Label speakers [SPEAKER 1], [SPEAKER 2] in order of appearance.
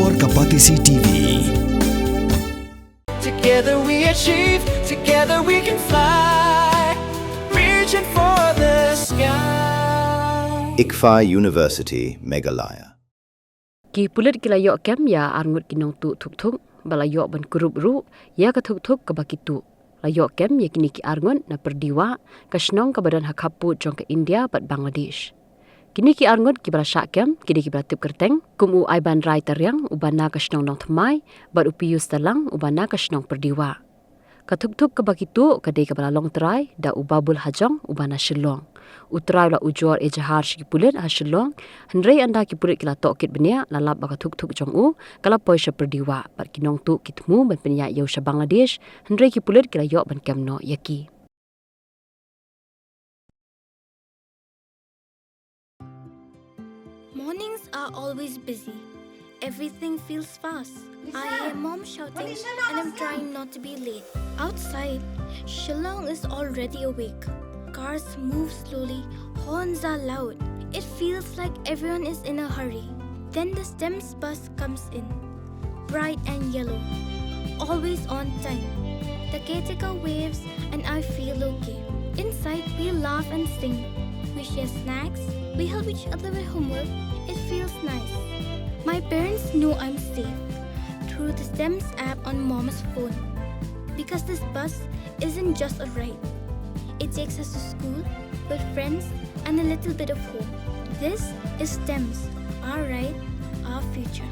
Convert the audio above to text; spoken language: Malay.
[SPEAKER 1] Suar Kapatisi TV.
[SPEAKER 2] Together we achieve, together we can fly, reaching for the sky.
[SPEAKER 3] ICFA University, Meghalaya.
[SPEAKER 4] Ki pulit kilayok kem ya arngut ki Nongtuh Thuk balayok ban kurup ru ya ka Thuk ka bakitu. Layok kem ya kini ki arngut na Pyrdiwah ka snong ka badan hakapu jong ke India bat Bangladesh. Kini ki arngut ki berasyak kem kini ki beratip kerteng kumu aiban rai teryang ubana ka snong Nongtuh bat upius talang ubana ka snong Pyrdiwah. Ka Thuk ka bakitu ka dei ka balalong terai da ubabul hajong ubana Shillong. Utrai la ujor ejahar shi pulit ha Shillong hendrei anda ki pulit kila tokit benia lalap baka Thuk jong u kala poi sha Pyrdiwah bat ki Nongtuh ki Thmu ban Pynïaid yau sha Bangladesh hendrei ki pulit kila yok ban kemno yaki.
[SPEAKER 5] Mornings are always busy. Everything feels fast. I hear mom shouting and I'm trying not to be late. Outside, Shillong is already awake. Cars move slowly, horns are loud. It feels like everyone is in a hurry. Then the STEM's bus comes in, bright and yellow, always on time. The caretaker waves and I feel okay. Inside, we laugh and sing. We share snacks, we help each other with homework. It feels nice. My parents know I'm safe through the STEM's app on mom's phone. Because this bus isn't just a ride. It takes us to school with friends and a little bit of hope. This is STEM's, our ride, our future.